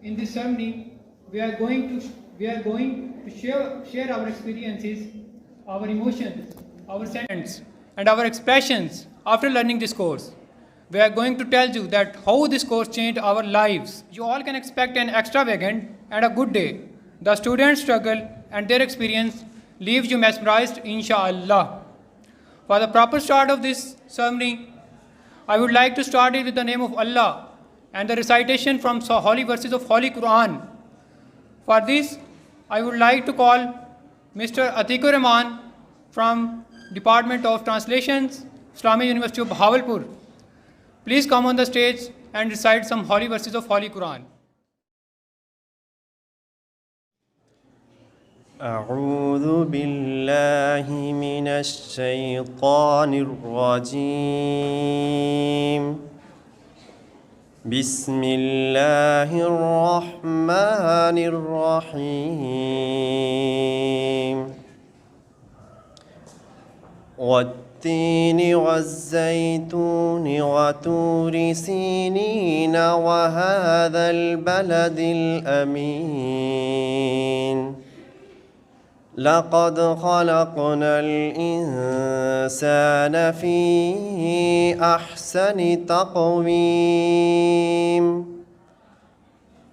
In this ceremony, we are going to share our experiences, our emotions, our sentiments, and our expressions after learning this course. We are going to tell you that how this course changed our lives. You all can expect an extravagant and a good day. The students' struggle and their experience leaves you mesmerized, inshallah. For the proper start of this ceremony, I would like to start it with the name of Allah and the recitation from holy verses of Holy Quran. For this, I would like to call Mr. Atikur Rahman from Department of Translations, Islamic University of Bahawalpur. Please come on the stage and recite some holy verses of Holy Quran. أعوذ بالله من الشيطان الرجيم بسم الله الرحمن الرحيم والتين والزيتون وطور سينين وهذا البلد الأمين لقد خلقنا الإنسان في أحسن تقويم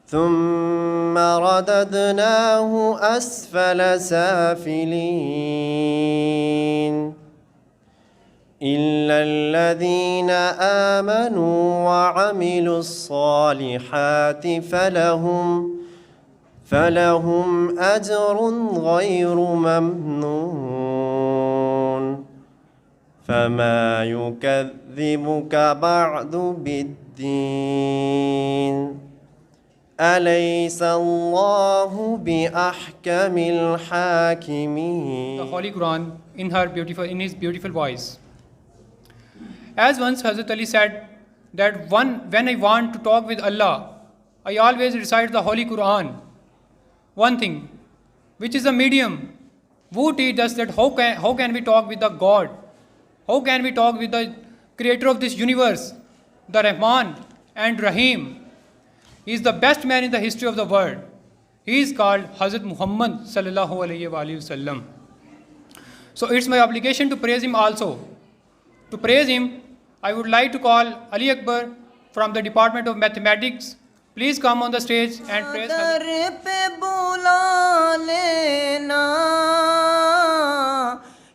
ثم رددناه أسفل سافلين إلا الذين آمنوا وعملوا الصالحات فلهم أجر غير ممنون فما يكذبك بعد بالدين أليس الله بأحكم الحاكمين. The Holy Quran in his beautiful voice. As once Hazrat Ali said that when I want to talk with Allah, I always recite the Holy Quran. One thing, which is a medium, who teach us that how can we talk with the God? How can we talk with the creator of this universe, the Rahman and Rahim? He is the best man in the history of the world. He is called Hazrat Muhammad sallallahu alayhi wa sallam. So it's my obligation to praise him also. To praise him, I would like to call Ali Akbar from the Department of Mathematics. Please come on the stage and praise Hazrat.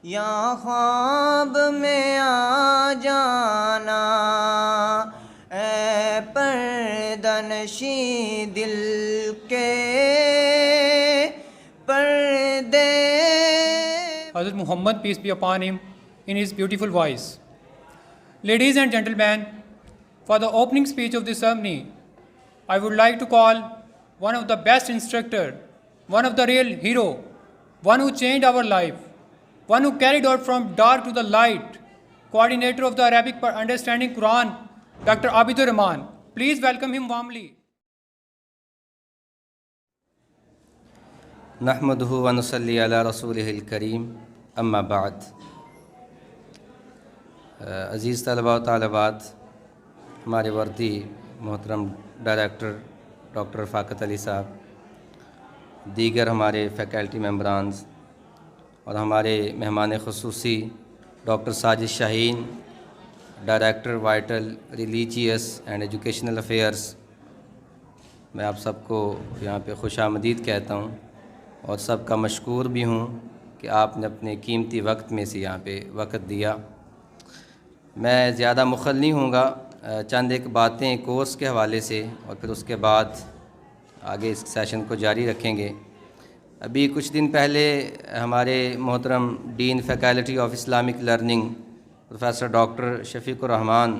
یا خواب میں آ جانا اے پردنشی دل کے پردے. Hazrat Muhammad, peace be upon him, in his beautiful voice. Ladies and gentlemen, for the opening speech of this ceremony, I would like to call one of the best instructor, one of the real hero, one who changed our life, one who carried out from dark to the light, coordinator of the Arabic for Understanding Quran, Dr. Abidur Rahman. Please welcome him warmly. نحمده ونصلي على رسوله الكريم اما بعد. عزیز طلباء و طالبات، ہمارے وردی محترم ڈائریکٹر ڈاکٹر رفاقت علی صاحب، دیگر ہمارے فیکلٹی ممبرانز اور ہمارے مہمان خصوصی doctor Sajid Shaheen, director vital religious and educational affairs, میں آپ سب کو یہاں پہ خوش آمدید کہتا ہوں اور سب کا مشکور بھی ہوں کہ آپ نے اپنے قیمتی وقت میں سے یہاں پہ وقت دیا. میں زیادہ مخل نہیں ہوں گا، چند ایک باتیں کورس کے حوالے سے اور پھر اس کے بعد آگے اس سیشن کو جاری رکھیں گے. ابھی کچھ دن پہلے ہمارے محترم dean faculty of Islamic learning professor doctor Shafiq ur Rahman,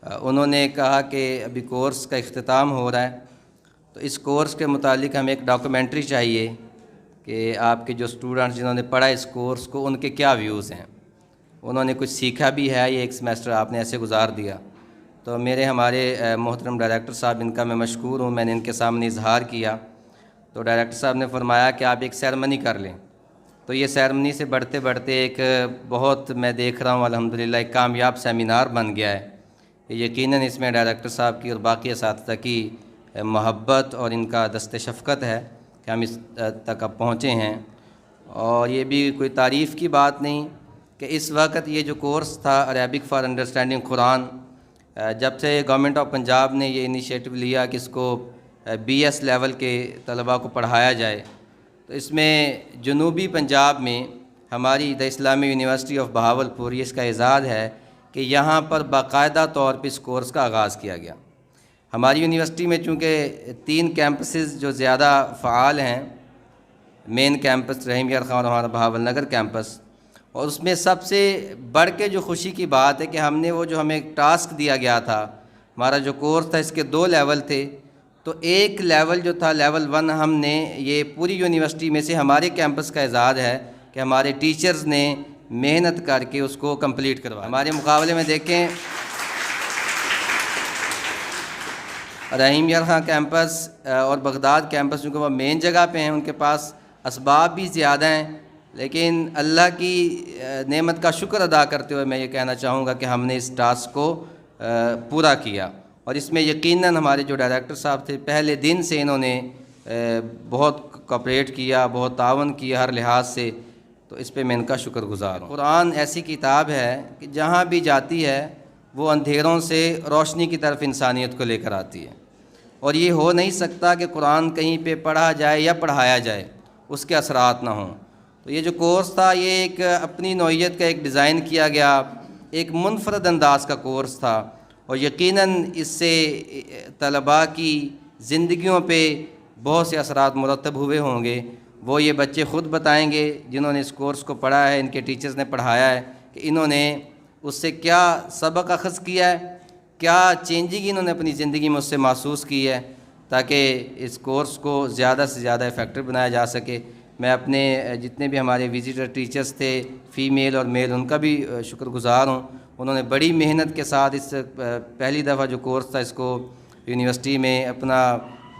انہوں نے کہا کہ ابھی کورس کا اختتام ہو رہا ہے، تو اس کورس کے متعلق ہمیں ایک ڈاکومنٹری چاہیے کہ آپ کے جو اسٹوڈنٹس جنہوں نے پڑھا اس کورس کو، ان کے کیا ویوز ہیں، انہوں نے کچھ سیکھا بھی ہے یا ایک سیمسٹر آپ نے ایسے گزار دیا. تو ہمارے محترم ڈائریکٹر صاحب، ان کا میں مشکور ہوں، میں نے ان کے سامنے اظہار کیا تو ڈائریکٹر صاحب نے فرمایا کہ آپ ایک سیرمنی کر لیں. تو یہ سیرمنی سے بڑھتے بڑھتے ایک بہت میں دیکھ رہا ہوں الحمدللہ ایک کامیاب سیمینار بن گیا ہے. یقیناً اس میں ڈائریکٹر صاحب کی اور باقی اساتذہ کی محبت اور ان کا دست شفقت ہے کہ ہم اس تک اب پہنچے ہیں. اور یہ بھی کوئی تعریف کی بات نہیں کہ اس وقت یہ جو کورس تھا عربک فار انڈرسٹینڈنگ قرآن، جب سے گورنمنٹ آف پنجاب نے یہ انیشیٹو لیا کہ اس کو BS لیول کے طلباء کو پڑھایا جائے، تو اس میں جنوبی پنجاب میں ہماری دا اسلامی یونیورسٹی آف بہاولپور، یہ اس کا اعزاز ہے کہ یہاں پر باقاعدہ طور پہ اس کورس کا آغاز کیا گیا. ہماری یونیورسٹی میں چونکہ 3 کیمپسز جو زیادہ فعال ہیں، مین کیمپس رحیم یار خان اور ہمارا بہاول نگر کیمپس، اور اس میں سب سے بڑھ کے جو خوشی کی بات ہے کہ ہم نے وہ جو ہمیں ایک ٹاسک دیا گیا تھا، ہمارا جو کورس تھا اس کے 2 لیول تھے، تو ایک لیول جو تھا لیول 1 ہم نے یہ پوری یونیورسٹی میں سے ہمارے کیمپس کا اعزاز ہے کہ ہمارے ٹیچرز نے محنت کر کے اس کو کمپلیٹ کروایا. ہمارے مقابلے میں دیکھیں رحیم یار خان کیمپس اور بغداد کیمپس، چونکہ وہ مین جگہ پہ ہیں، ان کے پاس اسباب بھی زیادہ ہیں، لیکن اللہ کی نعمت کا شکر ادا کرتے ہوئے میں یہ کہنا چاہوں گا کہ ہم نے اس ٹاسک کو پورا کیا. اور اس میں یقیناً ہمارے جو ڈائریکٹر صاحب تھے پہلے دن سے انہوں نے بہت کوآپریٹ کیا، بہت تعاون کیا ہر لحاظ سے، تو اس پہ میں ان کا شکر گزار ہوں. قرآن ایسی کتاب ہے کہ جہاں بھی جاتی ہے وہ اندھیروں سے روشنی کی طرف انسانیت کو لے کر آتی ہے، اور یہ ہو نہیں سکتا کہ قرآن کہیں پہ پڑھا جائے یا پڑھایا جائے اس کے اثرات نہ ہوں. تو یہ جو کورس تھا یہ ایک اپنی نوعیت کا ایک ڈیزائن کیا گیا، ایک منفرد انداز کا کورس تھا، اور یقیناً اس سے طلباء کی زندگیوں پہ بہت سے اثرات مرتب ہوئے ہوں گے. وہ یہ بچے خود بتائیں گے جنہوں نے اس کورس کو پڑھا ہے، ان کے ٹیچرز نے پڑھایا ہے، کہ انہوں نے اس سے کیا سبق اخذ کیا ہے، کیا چینجنگ انہوں نے اپنی زندگی میں اس سے محسوس کی ہے، تاکہ اس کورس کو زیادہ سے زیادہ افیکٹو بنایا جا سکے. میں اپنے جتنے بھی ہمارے وزٹر ٹیچرز تھے فیمیل اور میل، ان کا بھی شکر گزار ہوں. انہوں نے بڑی محنت کے ساتھ اس پہلی دفعہ جو کورس تھا اس کو یونیورسٹی میں اپنا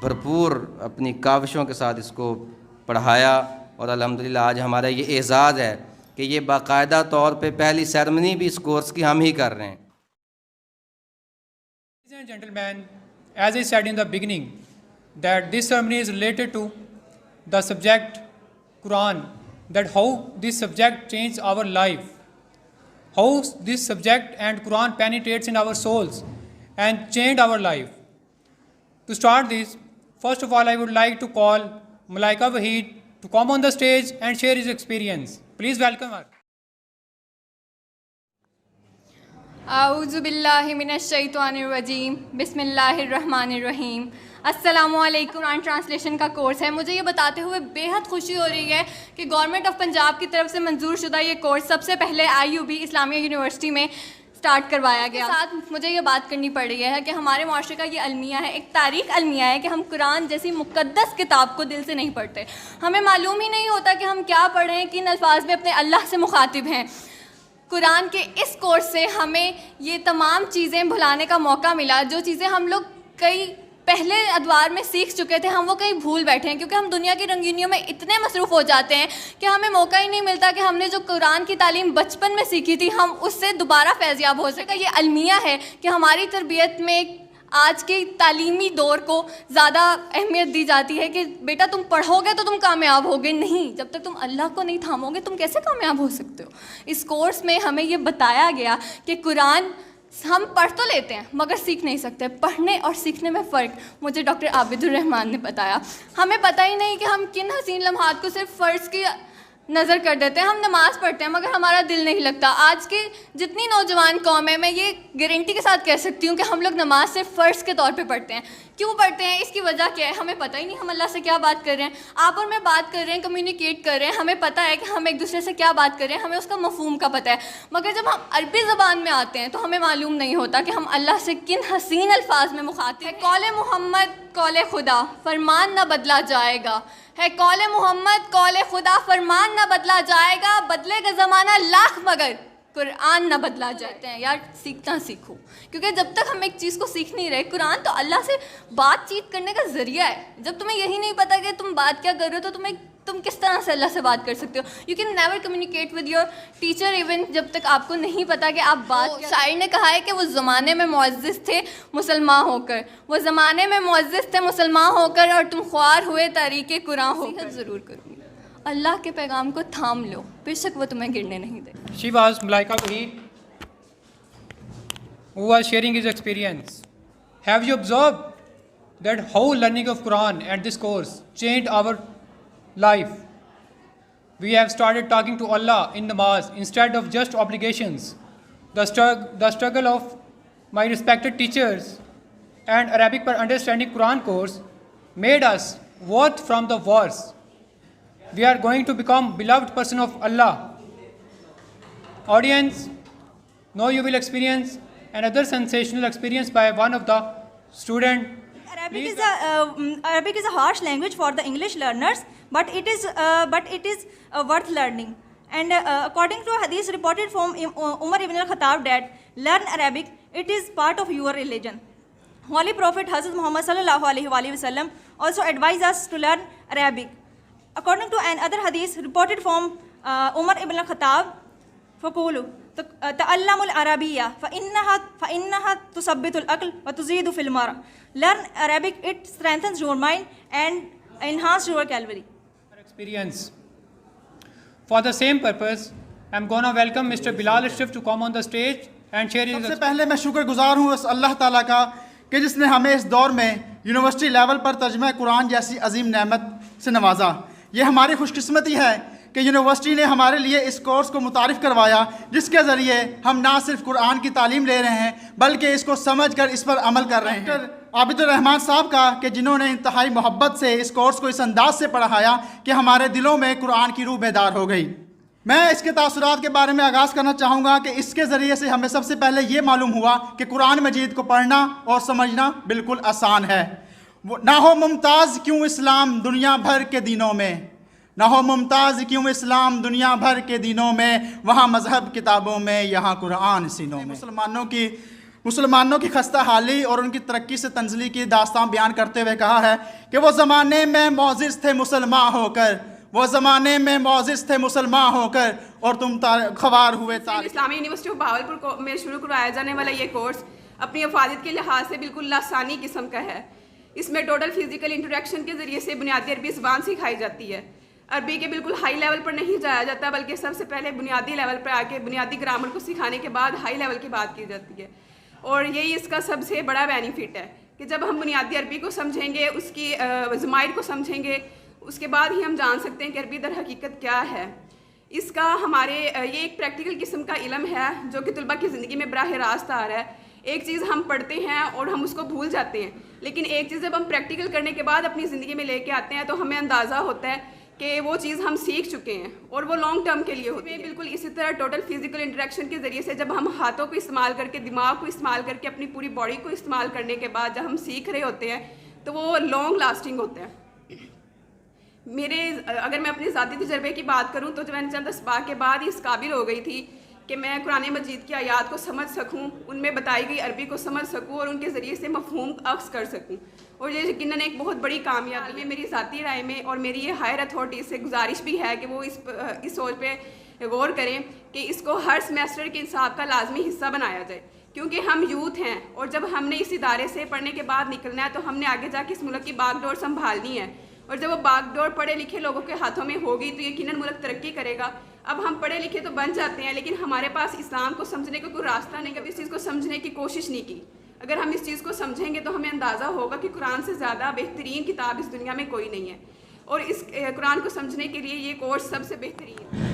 بھرپور اپنی کاوشوں کے ساتھ اس کو پڑھایا، اور الحمدللہ آج ہمارا یہ اعزاز ہے کہ یہ باقاعدہ طور پہ پہلی سیرمنی بھی اس کورس کی ہم ہی کر رہے ہیں. Ladies and gentlemen, as I said in the beginning, that this ceremony is related to the subject Quran, that how this subject changed our life, how this subject and Quran penetrates in our souls and changed our life. To start this, first of all, I would like to call Malaika Waheed to come on the stage and share his experience. Please welcome her. اعوذ باللہ من الشیطان الرجیم، بسم اللہ الرحمن الرحیم. السلام علیکم. قرآن ٹرانسلیشن کا کورس ہے. مجھے یہ بتاتے ہوئے بیحد خوشی ہو رہی ہے کہ گورنمنٹ آف پنجاب کی طرف سے منظور شدہ یہ کورس سب سے پہلے IUB اسلامیہ یونیورسٹی میں سٹارٹ کروایا گیا. ساتھ مجھے یہ بات کرنی پڑ رہی ہے کہ ہمارے معاشرے کا یہ المیہ ہے، ایک تاریخ المیہ ہے کہ ہم قرآن جیسی مقدس کتاب کو دل سے نہیں پڑھتے. ہمیں معلوم ہی نہیں ہوتا کہ ہم کیا پڑھ رہے ہیں، کن الفاظ میں اپنے اللہ سے مخاطب ہیں. قرآن کے اس کورس سے ہمیں یہ تمام چیزیں بھلانے کا موقع ملا، جو چیزیں ہم لوگ کئی پہلے ادوار میں سیکھ چکے تھے، ہم وہ کہیں بھول بیٹھے ہیں، کیونکہ ہم دنیا کی رنگینیوں میں اتنے مصروف ہو جاتے ہیں کہ ہمیں موقع ہی نہیں ملتا کہ ہم نے جو قرآن کی تعلیم بچپن میں سیکھی تھی ہم اس سے دوبارہ فیضیاب ہو سکے. یہ المیہ ہے کہ ہماری تربیت میں آج کے تعلیمی دور کو زیادہ اہمیت دی جاتی ہے کہ بیٹا تم پڑھو گے تو تم کامیاب ہوگے. نہیں، جب تک تم اللہ کو نہیں تھامو گے تم کیسے کامیاب ہو سکتے ہو. اس کورس میں ہمیں یہ بتایا گیا کہ قرآن ہم پڑھ تو لیتے ہیں مگر سیکھ نہیں سکتے. پڑھنے اور سیکھنے میں فرق مجھے ڈاکٹر عابد الرحمان نے بتایا. ہمیں پتہ ہی نہیں کہ ہم کن حسین لمحات کو صرف فرض کی نظر کر دیتے ہیں. ہم نماز پڑھتے ہیں مگر ہمارا دل نہیں لگتا. آج کی جتنی نوجوان قوم ہے، میں یہ گارنٹی کے ساتھ کہہ سکتی ہوں کہ ہم لوگ نماز صرف فرض کے طور پہ پڑھتے ہیں. کیوں پڑھتے ہیں، اس کی وجہ کیا ہے، ہمیں پتہ ہی نہیں ہم اللہ سے کیا بات کر رہے ہیں. آپ اور میں بات کر رہے ہیں، کمیونیکیٹ کر رہے ہیں، ہمیں پتہ ہے کہ ہم ایک دوسرے سے کیا بات کر رہے ہیں، ہمیں اس کا مفہوم کا پتہ ہے. مگر جب ہم عربی زبان میں آتے ہیں تو ہمیں معلوم نہیں ہوتا کہ ہم اللہ سے کن حسین الفاظ میں مخاطب ہیں. قول محمد قول خدا، فرمان نہ بدلا جائے گا. ہے قول محمد قول خدا، فرمان نہ بدلا جائے گا. بدلے گا زمانہ لاکھ مگر قرآن نہ بدلا جاتے ہیں. یار سیکھنا سیکھو، کیونکہ جب تک ہم ایک چیز کو سیکھ نہیں رہے، قرآن تو اللہ سے بات چیت کرنے کا ذریعہ ہے. جب تمہیں یہی نہیں پتا کہ تم بات کیا کر رہے ہو تو تمہیں تم کس طرح سے اللہ سے بات کر سکتے ہو؟ You can never communicate with your teacher even جب تک آپ کو نہیں پتا کہ آپ بات. شاعر نے کہا ہے کہ وہ زمانے میں معزز تھے مسلمان ہو کر، وہ زمانے میں معزز تھے مسلمان ہو کر، اور تم خوار ہوئے تاریخ قرآن ہو کر. ضرور کروں گی، اللہ کے پیغام کو تھام لو، بے شک وہ تمہیں گرنے نہیں دے. She was Malaika Waheed, who was sharing his experience. Have you observed that how learning of Quran and this course changed our life? We have started talking to Allah in namaz instead of just obligations. The struggle of my respected teachers and Arabic per understanding Quran course made us worth from the wars. We are going to become beloved person of Allah. Audience, now you will experience another sensational experience by one of the student. Arabic is a harsh language for the English learners, but it is worth learning. And according to hadith reported from Umar ibn al-Khattab that learn Arabic, it is part of your religion. Holy Prophet Hazrat Muhammad sallallahu alaihi wasallam also advised us to learn Arabic. According to another hadith reported from Umar ibn al-Khattab, فقولوا تعلموا العربية فإنها تثبت العقل وتزيد في المرء. Learn Arabic, it strengthens your mind and enhances your vocabulary. Experience. For the same purpose, I'm gonna welcome Mr. Bilal Ashraf to come on the stage and share his. سب سے پہلے میں شکر گزار ہوں اس اللہ تعالیٰ کا کہ جس نے ہمیں اس دور میں یونیورسٹی لیول پر ترجمہ قرآن جیسی عظیم نعمت سے نوازا. یہ ہماری خوش قسمتی ہے کہ یونیورسٹی نے ہمارے لیے اس کورس کو متعارف کروایا جس کے ذریعے ہم نہ صرف قرآن کی تعلیم لے رہے ہیں بلکہ اس کو سمجھ کر اس پر عمل کر رہے ہیں. عابد الرحمان صاحب کا کہ جنہوں نے انتہائی محبت سے اس کورس کو اس انداز سے پڑھایا کہ ہمارے دلوں میں قرآن کی روح بیدار ہو گئی. میں اس کے تاثرات کے بارے میں آغاز کرنا چاہوں گا کہ اس کے ذریعے سے ہمیں سب سے پہلے یہ معلوم ہوا کہ قرآن مجید کو پڑھنا اور سمجھنا بالکل آسان ہے. نہ ہو ممتاز کیوں اسلام دنیا بھر کے دینوں میں، نہ ہو ممتاز کیوں اسلام دنیا بھر کے دینوں میں، وہاں مذہب کتابوں میں یہاں قرآن سینوں میں. مسلمانوں کی خستہ حالی اور ان کی ترقی سے تنزلی کی داستان بیان کرتے ہوئے کہا ہے کہ وہ زمانے میں معزز تھے مسلمان ہو کر، وہ زمانے میں معزز تھے مسلمان ہو کر، اور تم خوار ہوئے. اسلامی یونیورسٹی آف بہاولپور میں شروع کروایا جانے والا یہ کورس اپنی افادیت کے لحاظ سے بالکل لاسانی قسم کا ہے. اس میں ٹوٹل فزیکل انٹریکشن کے ذریعے سے بنیادی عربی زبان سکھائی جاتی ہے. عربی کے بالکل ہائی لیول پر نہیں جایا جاتا بلکہ سب سے پہلے بنیادی لیول پر آ کے بنیادی گرامر کو سکھانے کے بعد ہائی لیول کی بات کی جاتی ہے. اور یہی اس کا سب سے بڑا بینیفٹ ہے کہ جب ہم بنیادی عربی کو سمجھیں گے، اس کی ضمائر کو سمجھیں گے، اس کے بعد ہی ہم جان سکتے ہیں کہ عربی در حقیقت کیا ہے. اس کا ہمارے یہ ایک پریکٹیکل قسم کا علم ہے جو کہ طلباء کی زندگی میں براہ راست آ رہا ہے. ایک چیز ہم پڑھتے ہیں اور ہم اس کو بھول جاتے ہیں، لیکن ایک چیز جب ہم پریکٹیکل کرنے کے بعد اپنی زندگی میں لے کے آتے ہیں تو ہمیں اندازہ ہوتا ہے کہ وہ چیز ہم سیکھ چکے ہیں اور وہ لانگ ٹرم کے لیے ہوتی ہے. بالکل اسی طرح ٹوٹل فزیکل انٹریکشن کے ذریعے سے جب ہم ہاتھوں کو استعمال کر کے، دماغ کو استعمال کر کے، اپنی پوری باڈی کو استعمال کرنے کے بعد جب ہم سیکھ رہے ہوتے ہیں تو وہ لانگ لاسٹنگ ہوتا ہے. اگر میں اپنے ذاتی تجربے کی بات کروں تو جو میں نے چند اسباق کے بعد ہی اس قابل ہو گئی تھی کہ میں قرآن مجید کی آیات کو سمجھ سکوں، ان میں بتائی گئی عربی کو سمجھ سکوں اور ان کے ذریعے سے مفہوم عکس کر سکوں. اور یہ یقیناً ایک بہت بڑی کامیابی ہے میری ذاتی رائے میں، اور میری یہ ہائر اتھارٹی سے گزارش بھی ہے کہ وہ اس سوچ پہ غور کریں کہ اس کو ہر سیمیسٹر کے انصاب کا لازمی حصہ بنایا جائے، کیونکہ ہم یوتھ ہیں اور جب ہم نے اس ادارے سے پڑھنے کے بعد نکلنا ہے تو ہم نے آگے جا کے اس ملک کی باغ ڈور سنبھالنی ہے. اور جب وہ باغ ڈور پڑھے لکھے لوگوں کے ہاتھوں میں ہوگی تو یقیناً ملک ترقی کرے گا. اب ہم پڑھے لکھے تو بن جاتے ہیں لیکن ہمارے پاس اسلام کو سمجھنے کا کوئی راستہ نہیں، کبھی اس چیز کو سمجھنے کی کوشش نہیں کی. اگر ہم اس چیز کو سمجھیں گے تو ہمیں اندازہ ہوگا کہ قرآن سے زیادہ بہترین کتاب اس دنیا میں کوئی نہیں ہے، اور اس قرآن کو سمجھنے کے لیے یہ کورس سب سے بہترین ہے.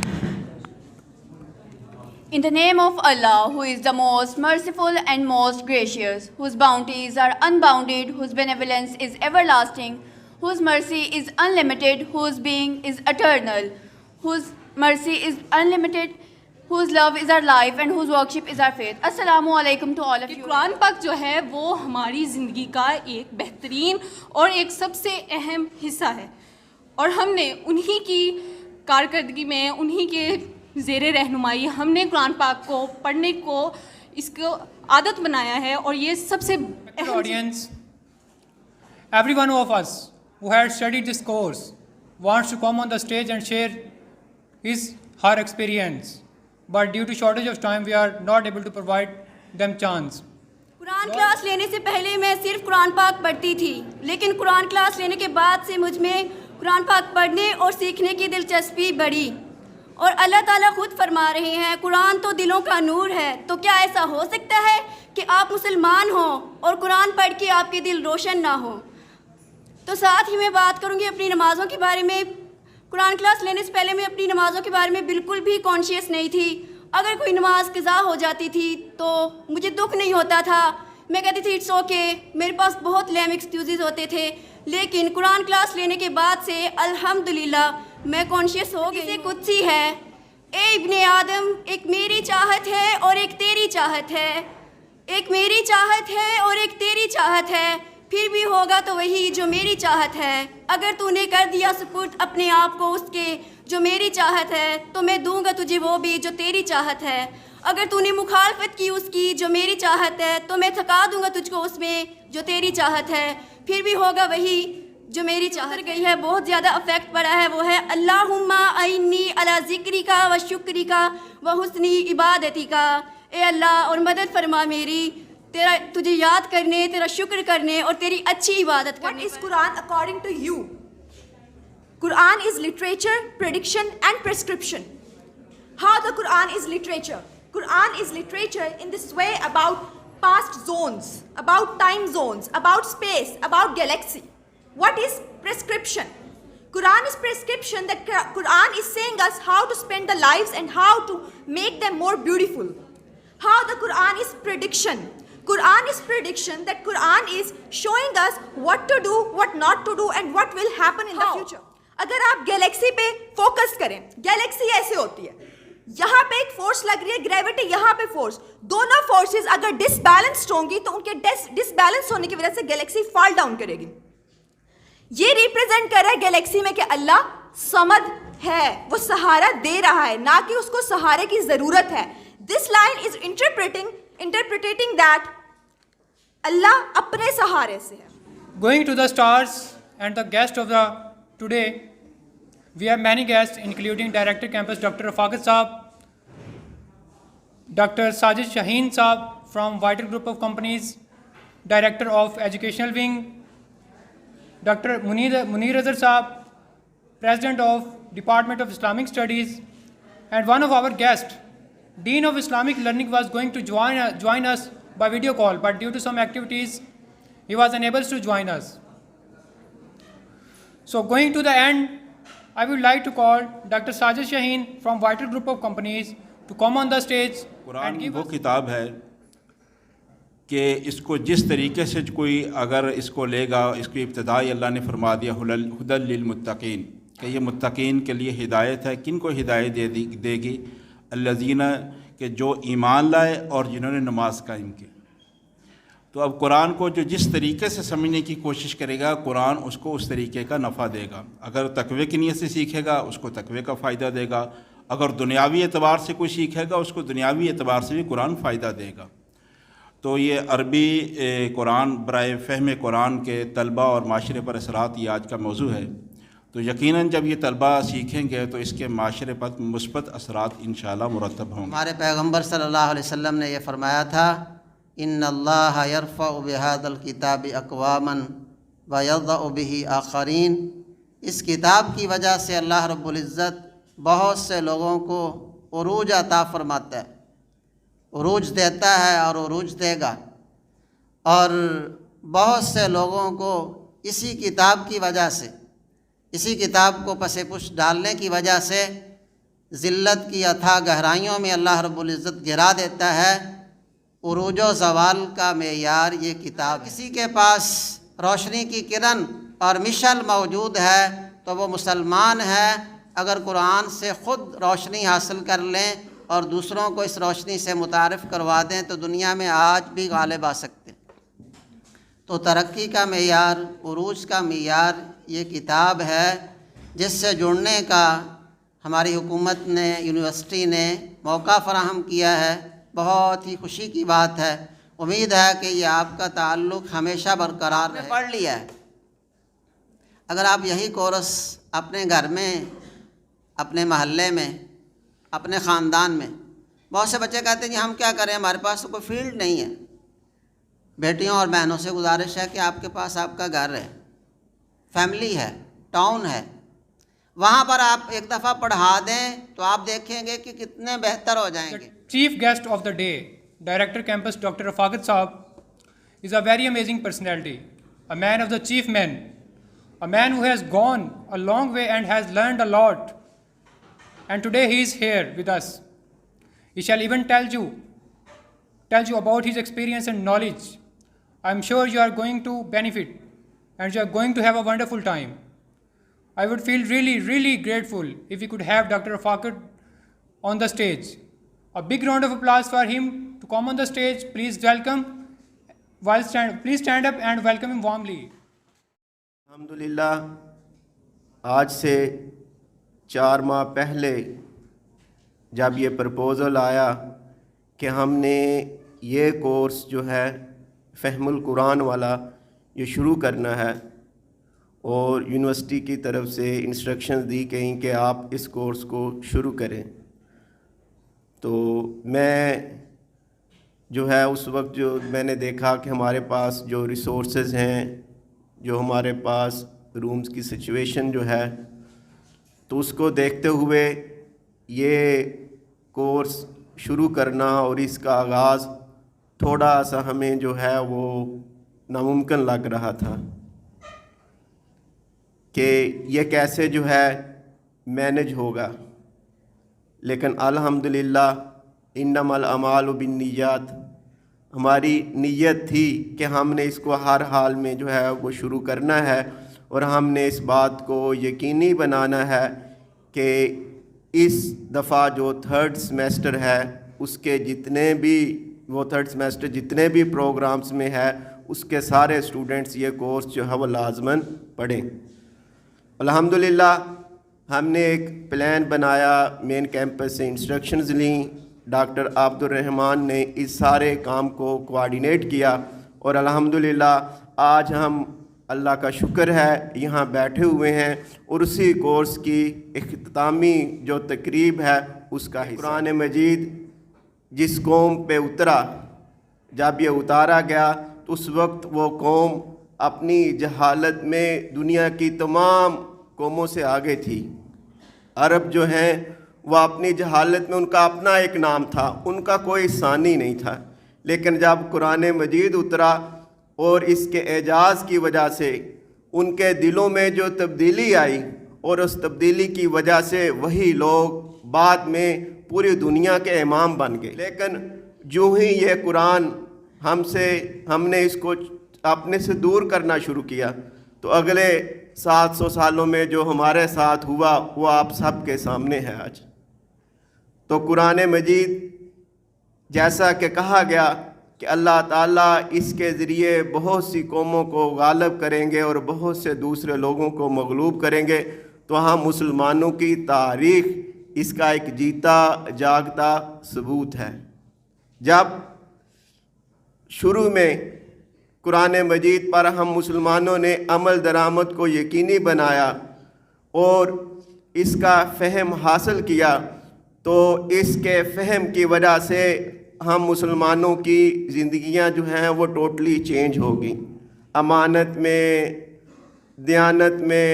In the name of Allah, who is the most merciful and most gracious, whose bounties are unbounded, whose benevolence is everlasting, whose mercy is unlimited, whose being is eternal, whose mercy is unlimited, whose love is our life and whose worship is our faith. Assalamu alaikum to all of you. قرآن پاک جو ہے وہ ہماری زندگی کا ایک بہترین اور ایک سب سے اہم حصہ ہے، اور ہم نے انہی کی کارکردگی میں، انہی کے زیر رہنمائی ہم نے قرآن پاک کو پڑھنے کو اس کو عادت بنایا ہے، اور یہ سب سے Audience, every one of us who had studied this course wants to come on the stage and share her experience. But due to shortage of time, we are not able to provide them chance. Quran class لینے سے پہلے میں صرف قرآن پاک پڑھتی تھی، لیکن قرآن class لینے کے بعد سے مجھ میں قرآن پاک پڑھنے اور سیکھنے کی دلچسپی بڑھی. اور اللہ تعالیٰ خود فرما رہے ہیں قرآن تو دلوں کا نور ہے. تو کیا ایسا ہو سکتا ہے کہ آپ مسلمان ہوں اور قرآن پڑھ کے آپ کے دل روشن نہ ہو؟ تو ساتھ ہی میں بات کروں گی اپنی نمازوں کے بارے میں. قرآن کلاس لینے سے پہلے میں اپنی نمازوں کے بارے میں بالکل بھی کانشیس نہیں تھی. اگر کوئی نماز قضا ہو جاتی تھی تو مجھے دکھ نہیں ہوتا تھا، میں کہتی تھی اٹس اوکے. میرے پاس بہت لیم ایکسکیوزز ہوتے تھے، لیکن قرآن کلاس لینے کے بعد سے الحمدللہ میں کانشیس ہو گئی. قدسی ہے، اے ابن آدم، ایک میری چاہت ہے اور ایک تیری چاہت ہے، ایک میری چاہت ہے اور ایک تیری چاہت ہے، پھر بھی ہوگا تو وہی جو میری چاہت ہے. اگر تو نے کر دیا سپرد اپنے آپ کو اس کے جو میری چاہت ہے تو میں دوں گا تجھے وہ بھی جو تیری چاہت ہے. اگر تو نے مخالفت کی اس کی جو میری چاہت ہے تو میں تھکا دوں گا تجھ کو اس میں جو تیری چاہت ہے، پھر بھی ہوگا وہی جو میری چاہت گئی ہے. بہت زیادہ افیکٹ پڑا ہے، وہ ہے اللہم اعنی علی ذکرک و شکرک و حسن عبادتک. اے اللہ اور مدد فرما میری تجھے یاد کرنے، تیرا شکر کرنے اور تیری اچھی عبادت کرنے. What is Quran according to you? Quran is literature, prediction and prescription. How the Quran is literature? Quran is literature in this way about past zones, about time zones, about space, about galaxy. What is prescription? Quran is prescription. That Quran is saying us how to spend the lives and how to make them more beautiful. How the Quran is prediction. Quran is prediction, that Quran is showing us what to do, what not to do and what will happen in the future. اگر آپ Galaxy پہ focus کریں، Galaxy ایسے ہوتی ہے، یہاں پہ ایک فورس لگ رہی ہے گریوٹی، یہاں پہ فورس، دونوں فورسز اگر ڈس بیلنسڈ ہوں گی تو ان کے ڈس بیلنس ہونے کی وجہ سے گیلیکسی فال ڈاؤن کرے گی. یہ ریپرزینٹ کر رہا ہے گیلیکسی میں کہ اللہ صمد ہے، وہ سہارا دے رہا ہے، نہ کہ اس کو سہارے کی ضرورت ہے. This line is interpreting that اللہ اپنے سہارے سے ہے. Going to the stars and the guest of the today, we have many guests including Director Campus Dr. Rafaqat Saab, Dr. Sajid Shaheen Saab from Vital Group of Companies, Director of Educational Wing, Dr. Munir Azhar Saab, President of Department of Islamic Studies, and one of our guests, Dean of Islamic Learning, was going to join us by video call, but due to some activities, he was unable to join us. So going to the end, I would like to call Dr. Sajid Shaheen from Vital Group of Companies to come on the stage. قرآن وہ کتاب ہے کہ اس کو جس طریقے سے کوئی اگر اس کو لے گا، اس کی ابتدائی اللہ نے فرما دیا ہدی للمتقین، کہ یہ متقین کے لیے ہدایت ہے. کن کو ہدایت دے گی؟ الذین، کہ جو ایمان لائے اور جنہوں نے نماز قائم کی. تو اب قرآن کو جو جس طریقے سے سمجھنے کی کوشش کرے گا، قرآن اس کو اس طریقے کا نفع دے گا. اگر تقوی کی نیت سے سیکھے گا اس کو تقوی کا فائدہ دے گا، اگر دنیاوی اعتبار سے کوئی سیکھے گا اس کو دنیاوی اعتبار سے بھی قرآن فائدہ دے گا. تو یہ عربی قرآن برائے فہم قرآن کے طلبہ اور معاشرے پر اثرات یہ آج کا موضوع ہے. تو یقیناً جب یہ طلبہ سیکھیں گے تو اس کے معاشرے پر مثبت اثرات انشاءاللہ مرتب ہوں گے. ہمارے پیغمبر صلی اللہ علیہ وسلم نے یہ فرمایا تھا، ان اللہ یرفع بہذا الکتاب اقواما ویضع بہ آخرین. اس کتاب کی وجہ سے اللہ رب العزت بہت سے لوگوں کو عروج عطا فرماتا ہے، عروج دیتا ہے اور عروج دے گا. اور بہت سے لوگوں کو اسی کتاب کی وجہ سے، اسی کتاب کو پس پش ڈالنے کی وجہ سے ذلت کی اتھاہ گہرائیوں میں اللہ رب العزت گرا دیتا ہے. عروج و زوال کا معیار یہ کتاب. کسی کے پاس روشنی کی کرن اور مشعل موجود ہے تو وہ مسلمان ہے. اگر قرآن سے خود روشنی حاصل کر لیں اور دوسروں کو اس روشنی سے متعارف کروا دیں تو دنیا میں آج بھی غالب آ سکتے. تو ترقی کا معیار، عروج کا معیار یہ کتاب ہے، جس سے جڑنے کا ہماری حکومت نے، یونیورسٹی نے موقع فراہم کیا ہے. بہت ہی خوشی کی بات ہے. امید ہے کہ یہ آپ کا تعلق ہمیشہ برقرار رہے. پڑھ لیا ہے، اگر آپ یہی کورس اپنے گھر میں، اپنے محلے میں، اپنے خاندان میں بہت سے بچے کہتے ہیں جی ہم کیا کریں، ہمارے پاس تو کوئی فیلڈ نہیں ہے۔ بیٹیوں اور بہنوں سے گزارش ہے کہ آپ کے پاس آپ کا گھر ہے، فیملی ہے، ٹاؤن ہے، وہاں پر آپ ایک دفعہ پڑھا دیں تو آپ دیکھیں گے کہ کتنے بہتر ہو جائیں گے۔ Chief guest of the day, Director Campus Dr. Rafaqat Saab, is a very amazing personality, a man of the chief men, a man who has gone a long way and has learned a lot. And today he is here with us. He shall even tell you about his experience and knowledge. I am sure you are going to benefit and you are going to have a wonderful time. I would feel really, really grateful if we could have Dr. Rafaqat on the stage. A big round of applause for him to come on the stage. Please stand up and welcome him warmly. الحمدللہ آج سے 4 ماہ پہلے جب یہ proposal آیا کہ ہم نے یہ کورس جو ہے فہم القرآن والا یہ شروع کرنا ہے، اور یونیورسٹی کی طرف سے انسٹرکشنز دی گئیں کہ آپ اس کورس کو شروع کریں، تو میں جو ہے اس وقت جو میں نے دیکھا کہ ہمارے پاس جو ریسورسز ہیں، جو ہمارے پاس رومز کی سچویشن جو ہے، تو اس کو دیکھتے ہوئے یہ کورس شروع کرنا اور اس کا آغاز تھوڑا سا ہمیں جو ہے وہ ناممکن لگ رہا تھا کہ یہ کیسے جو ہے مینج ہوگا، لیکن الحمدللہ انما الاعمال بالنیات، ہماری نیت تھی کہ ہم نے اس کو ہر حال میں جو ہے وہ شروع کرنا ہے، اور ہم نے اس بات کو یقینی بنانا ہے کہ اس دفعہ جو 3rd سیمیسٹر ہے اس کے جتنے بھی وہ 3rd سیمیسٹر جتنے بھی پروگرامز میں ہے اس کے سارے اسٹوڈنٹس یہ کورس جو ہے وہ لازماً پڑھیں۔ الحمدللہ ہم نے ایک پلان بنایا، مین کیمپس سے انسٹرکشنز لیں، ڈاکٹر عبد الرحمن نے اس سارے کام کو کوآرڈینیٹ کیا، اور الحمدللہ آج ہم اللہ کا شکر ہے یہاں بیٹھے ہوئے ہیں اور اسی کورس کی اختتامی جو تقریب ہے اس کا حصہ۔ قرآن مجید جس قوم پہ اترا، جب یہ اتارا گیا تو اس وقت وہ قوم اپنی جہالت میں دنیا کی تمام قوموں سے آگے تھی۔ عرب جو ہیں وہ اپنی جہالت میں ان کا اپنا ایک نام تھا، ان کا کوئی ثانی نہیں تھا، لیکن جب قرآن مجید اترا اور اس کے اعجاز کی وجہ سے ان کے دلوں میں جو تبدیلی آئی، اور اس تبدیلی کی وجہ سے وہی لوگ بعد میں پوری دنیا کے امام بن گئے۔ لیکن جو ہی یہ قرآن ہم نے اس کو اپنے سے دور کرنا شروع کیا، تو اگلے 700 سالوں میں جو ہمارے ساتھ ہوا وہ آپ سب کے سامنے ہے آج۔ تو قرآن مجید جیسا کہ کہا گیا کہ اللہ تعالیٰ اس کے ذریعے بہت سی قوموں کو غالب کریں گے اور بہت سے دوسرے لوگوں کو مغلوب کریں گے، تو ہم مسلمانوں کی تاریخ اس کا ایک جیتا جاگتا ثبوت ہے۔ جب شروع میں قرآن مجید پر ہم مسلمانوں نے عمل درآمد کو یقینی بنایا اور اس کا فہم حاصل کیا، تو اس کے فہم کی وجہ سے ہم مسلمانوں کی زندگیاں جو ہیں وہ ٹوٹلی چینج ہوگی۔ امانت میں، دیانت میں،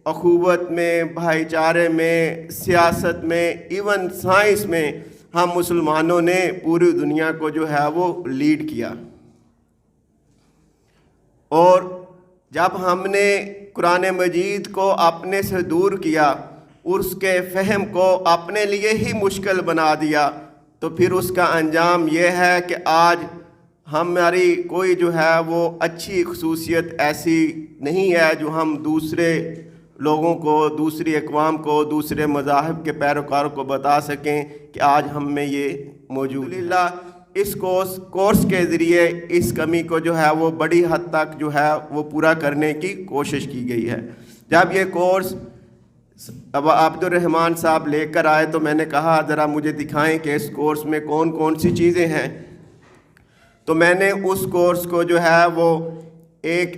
اخوت میں، بھائی چارے میں، سیاست میں، ایون سائنس میں ہم مسلمانوں نے پوری دنیا کو جو ہے وہ لیڈ کیا۔ اور جب ہم نے قرآن مجید کو اپنے سے دور کیا، اس کے فہم کو اپنے لیے ہی مشکل بنا دیا، تو پھر اس کا انجام یہ ہے کہ آج ہماری کوئی جو ہے وہ اچھی خصوصیت ایسی نہیں ہے جو ہم دوسرے لوگوں کو، دوسری اقوام کو، دوسرے مذاہب کے پیروکاروں کو بتا سکیں کہ آج ہم میں یہ موجود ہے۔ الحمدللہ اس کورس کے ذریعے اس کمی کو جو ہے وہ بڑی حد تک جو ہے وہ پورا کرنے کی کوشش کی گئی ہے۔ جب یہ کورس اب عبد الرحمن صاحب لے کر آئے تو میں نے کہا ذرا مجھے دکھائیں کہ اس کورس میں کون کون سی چیزیں ہیں، تو میں نے اس کورس کو جو ہے وہ ایک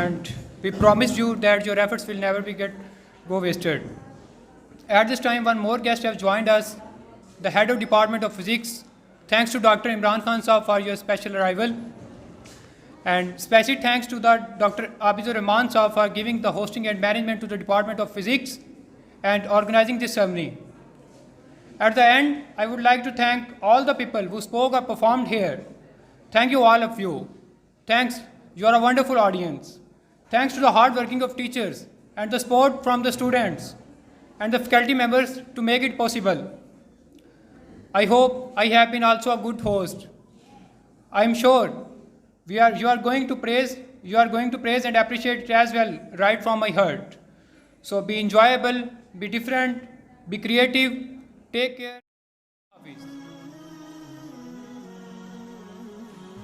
And we promise you that your efforts will never go wasted. At this time, one more guest have joined us, the head of Department of Physics. Thanks to Dr. Imran Khan Saab for your special arrival. And special thanks to Dr. Abizur Rahman Saab for giving the hosting and management to the Department of Physics and organizing this ceremony. At the end, I would like to thank all the people who spoke or performed here. Thank you all of you. Thanks, you are a wonderful audience. Thanks to the hard working of teachers and the support from the students and the faculty members to make it possible. I hope I have been also a good host. I am sure you are going to praise and appreciate it as well, right from my heart. So be enjoyable, be different, be creative, take care.